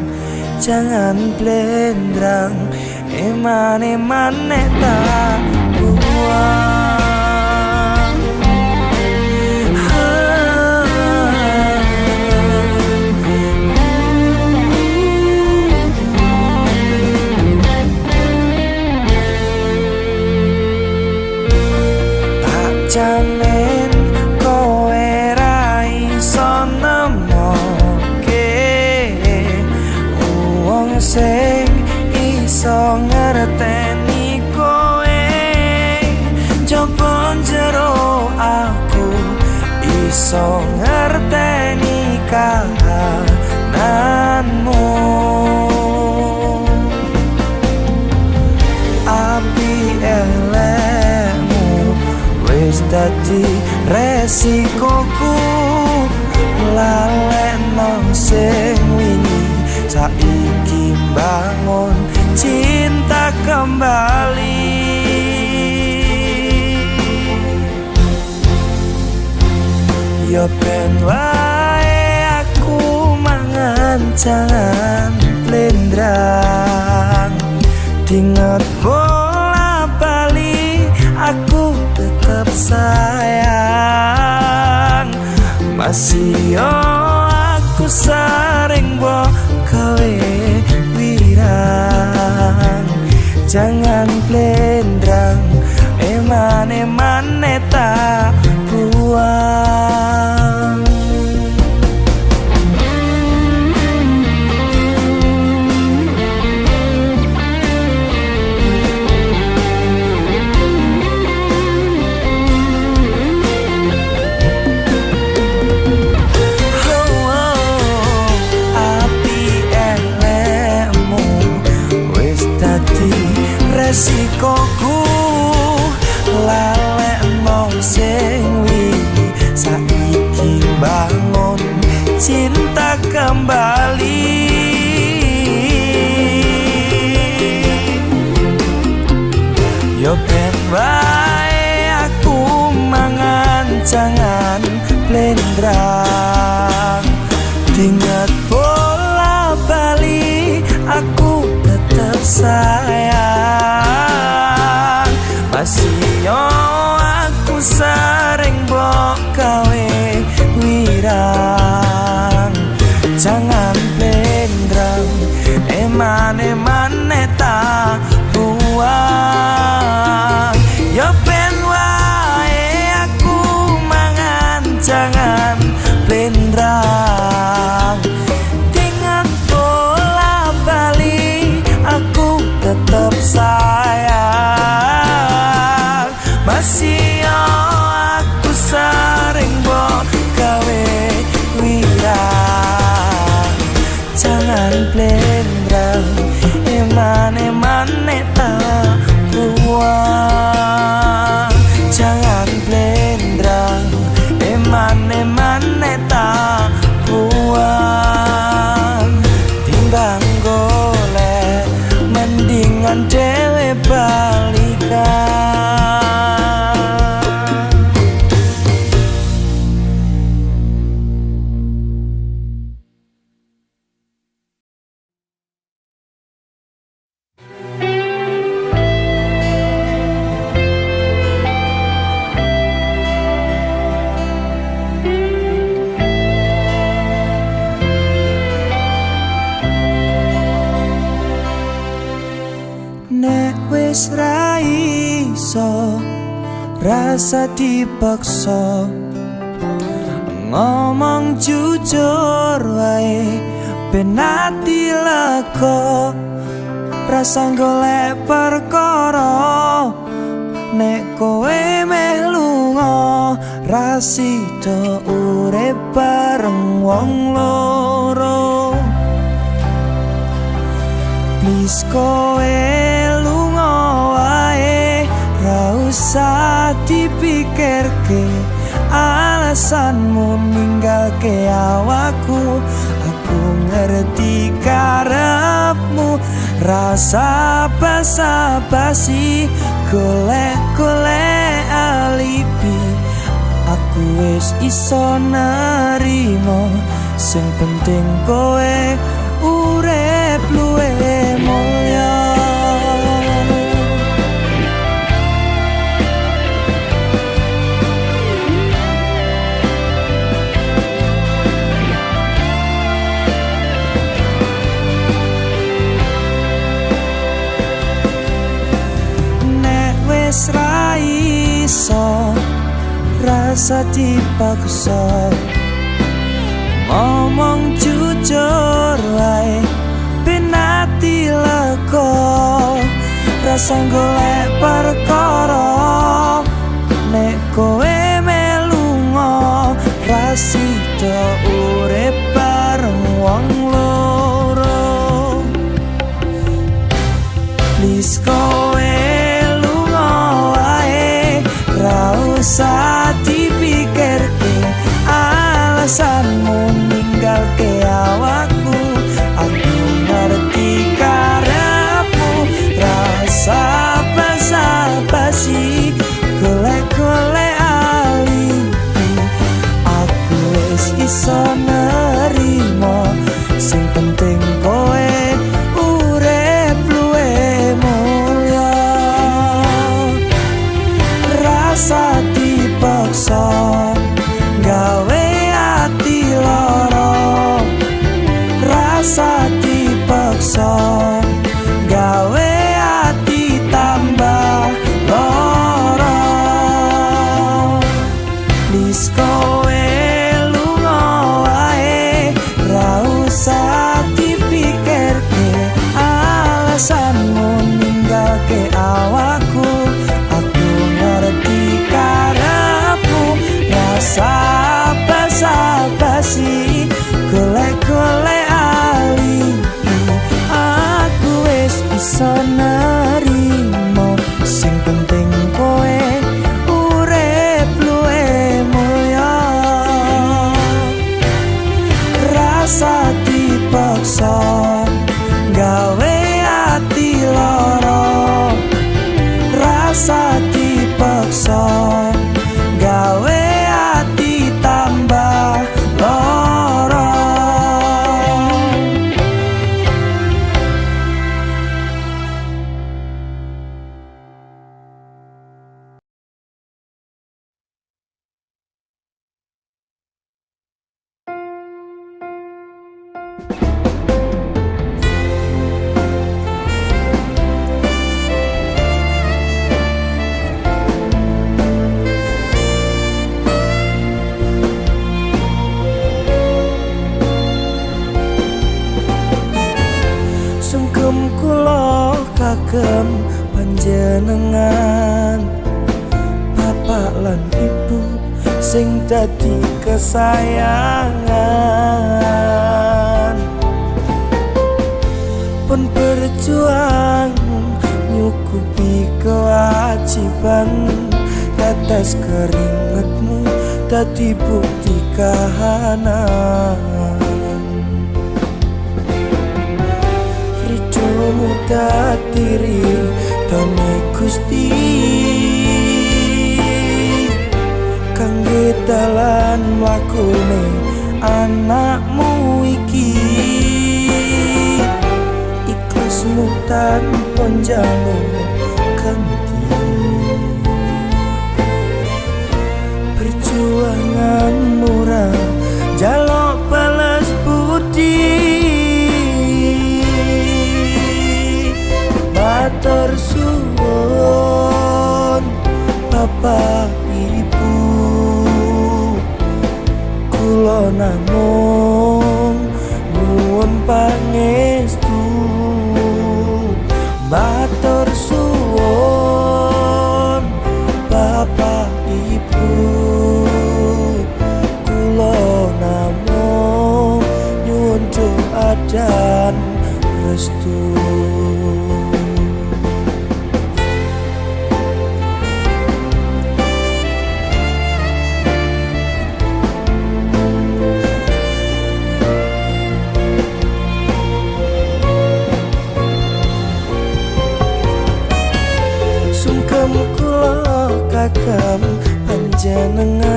jangan blendrang eman-eman nek tak buang. Jamin kowe ra iso nemoke wong sing iso ngerteni kowe. Coba jero aku iso ngerteni kahananmu. Api elekmu wis dadi resikoku, lalekno sing wingi saiki bangun cinta kembali. Yo ben wae aku mangan jangan blendrang, dinget bola bali aku tetap sayang. Masih yo aku sering mbok gawe wirang, jangan blendrang eman-eman neta buang. Resikoku lalekno sing wingi saiki bangun cinta kembali. Yo ben wae aku mangan jangan blendrang, dinget bola bali aku tetap sayang. Masih yo aku sering mbok gawe wirang, jangan blendrang eman-eman neta buang. Yo ben wae aku mangan jangan blendrang, dengan bola bali aku tetap sayang. rasa dipaksa, ngomong jujur wae ben ati lega. Rasa golek perkara nek kowe meh lunga, rasida urip bareng wong loro. Please kowe lunga wae, ra usah dipikirke alasanmu ninggalke awakku. Aku ngerti karepmu, rasa basa-basi golek-golek alibi. Aku wis iso nerimo, sing penting kowe urip luwih mulya. Ra iso rasa dipaksa, ngomong jujur wae ben ati lega. Rasa golek perkara nek kowe melunga, rasida urip bareng wong loro. Please kowe usah dipikirke alasanmu ninggalke awakku. Aku ngerti karepmu, rasa basa-basi golek-golek alibi. Aku wis iso nerimo, sing penting kowe urip luwih mulya. Rasa dipaksa gawe ati lara, rasa dipaksa gawe ati tambah lara. Please kowe lunga wae, ra usah dipikirke alasanmu ninggalke awakku. Aku ngerti karepmu, rasa basa-basi golek-golek alibi. Aku wis iso nerimo, sing penting kowe urip luwih mulya. Rasa dipaksa gawe ati lara, rasa dipaksa gawe ati tambah lara. Sungkem kula kagem panjenengan, bapak lan ibu sing dadi kesayangan. Pun berjuang nyukupi kewajiban, tetes keringetmu dadi bukti kahanan. Ridomu dadi ridhone Gusti, kangge dalan mlakune anakmu iki. Ikhlasmu tanpa njaluk ganti, perjuangan murah jaluk balas budi. Matur suwun Bapak kula namung nyuwun pangestu. Matur suwun Bapak Ibu, kula namung nyuwun doa dan restu. Sungkem kula kagem panjenengan,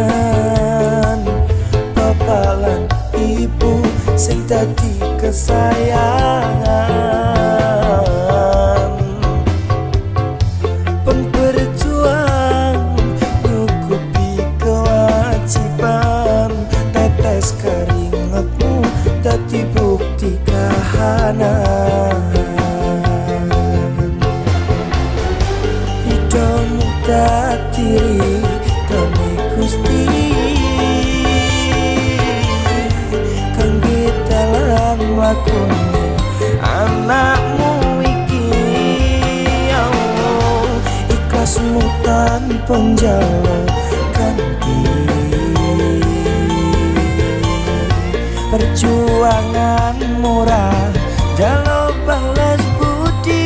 Bapak lan Ibu sing dadi kesayangan. Pun berjuang nyukupi kewajiban, tetes keringetmu dadi bukti kahanan. Diri demi Gusti kangge dalan mlakune anakmu iki, Allah ikhlasmu tanpa njaluk ganti. Perjuangan murah jaluk balas budi.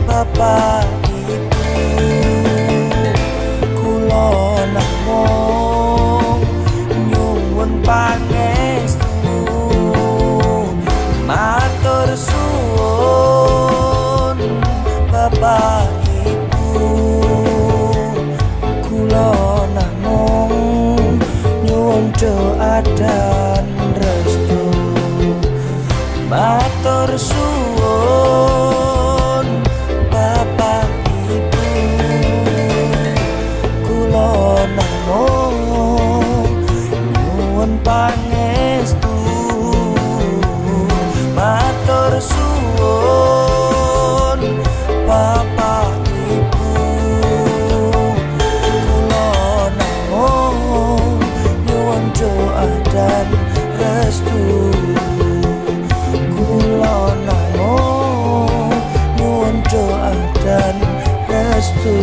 Bapak Ibu, kula namung nyuwun pangestu. Matur suwun Bapak Ibu, kula namung nyuwun doa dan restu. Matur suwun Bapak Ibu, kula namung nyuwun pangestu. Matur suwun Bapak Ibu, kula namung nyuwun doa dan restu. Kula namung nyuwun doa dan restu.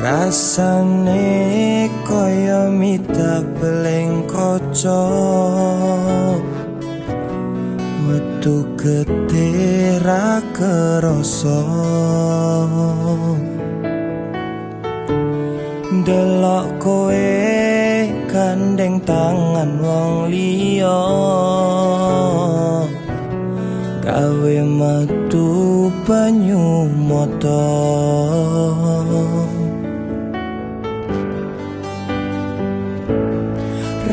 Rasane kaya mita beleng kaca, metu gede ra kerasa. Delok kowe gandeng tangan wong liya, gawe metu banyu mata.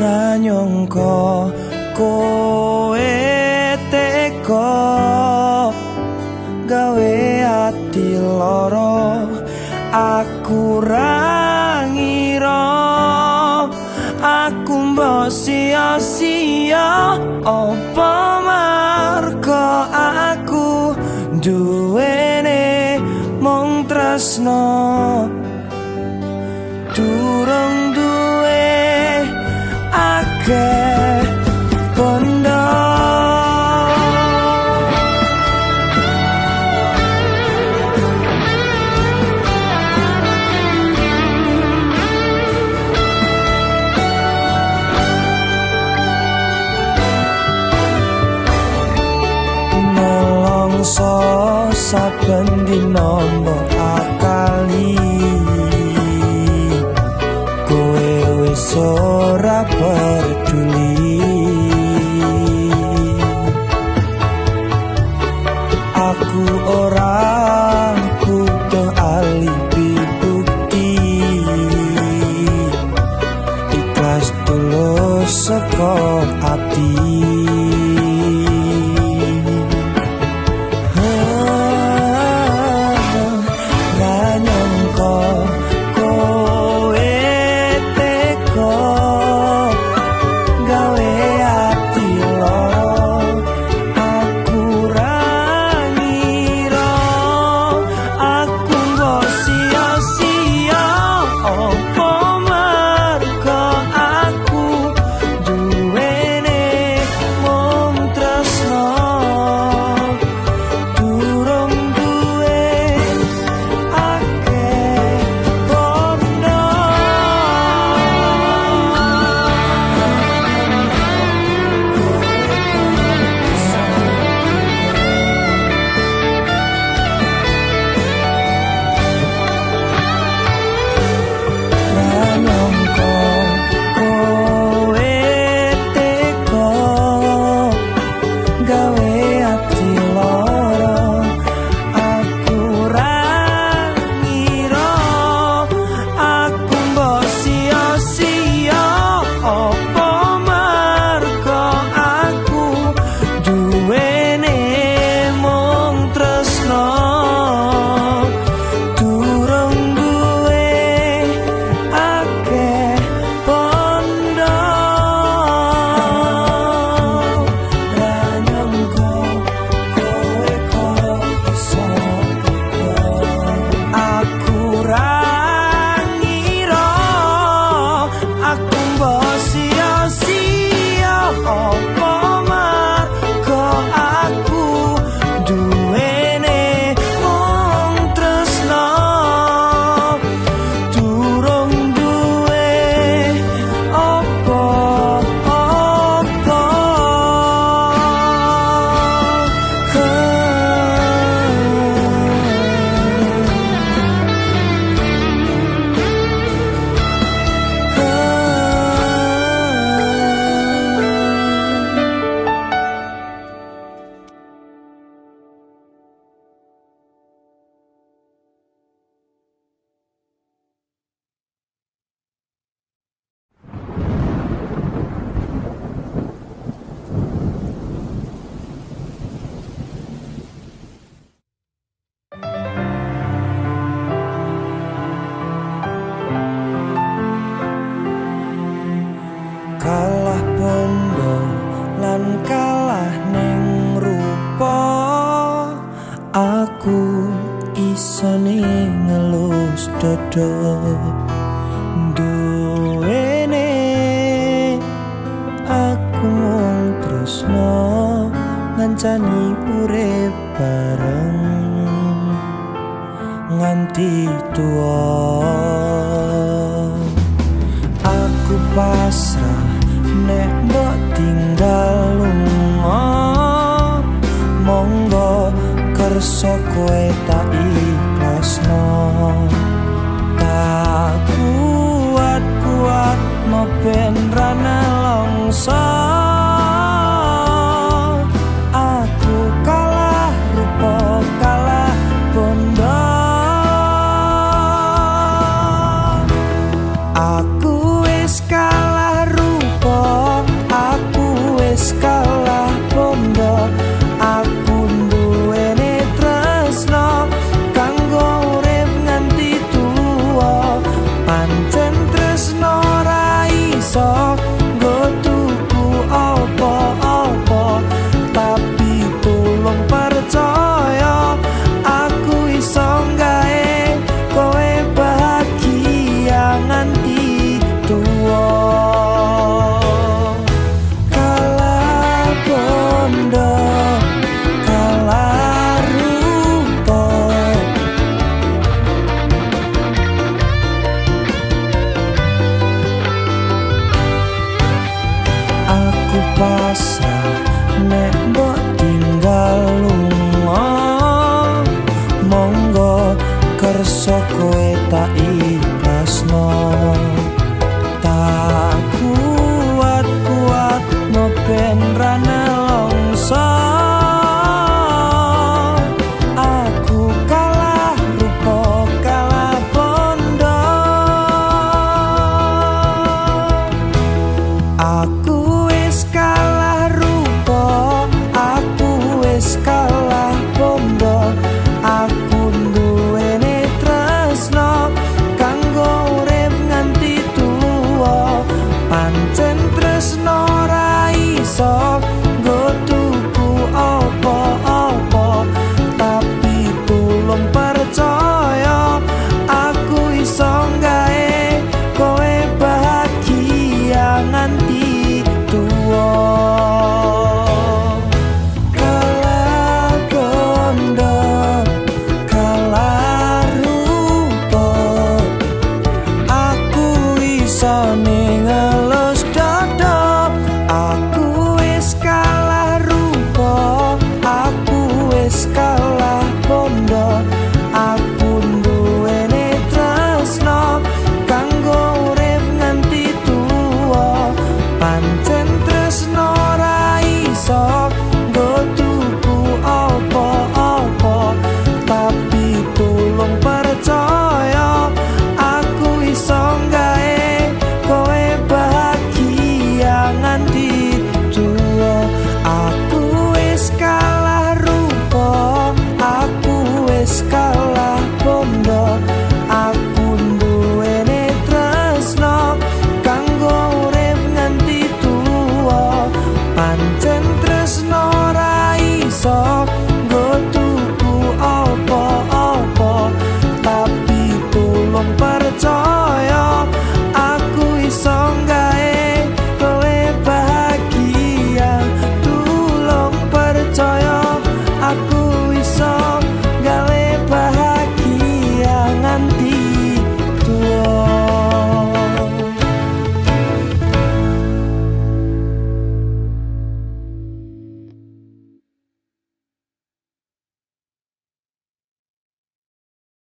Ra nyangka kowe teka gawe ati lara, aku ra ngira aku mbok sia-sia. Apa marga aku duwene mung tresno, durung duwe akeh mangsa saben dina mbok akali kowe wis ora peduli. Aku ora butuh alibi bukti, ikhlas tulus saka ati. Kalah bondo lan kalah ning rupa, aku isone ngelus dodo. Duwene aku mung tresno ngancani urip bareng nganti tuwa. Aku pasrah nek mbok tinggal lunga, monggo kersa kowe tak ikhlasno. Tak kuat no ben ra nelongso. Aku kalah rupa kalah bondo. Aku wis kalah rupa, aku wis kalah bondo. Aku duwene tresno kanggo urip nganti tuwa. Pancen tresno ra iso nggo tuku apa-apa, tapi tulung percaya aku iso gawe kowe bahagia nganti tuwa. Kalah bondo, kalah rupa. Aku pasrah nek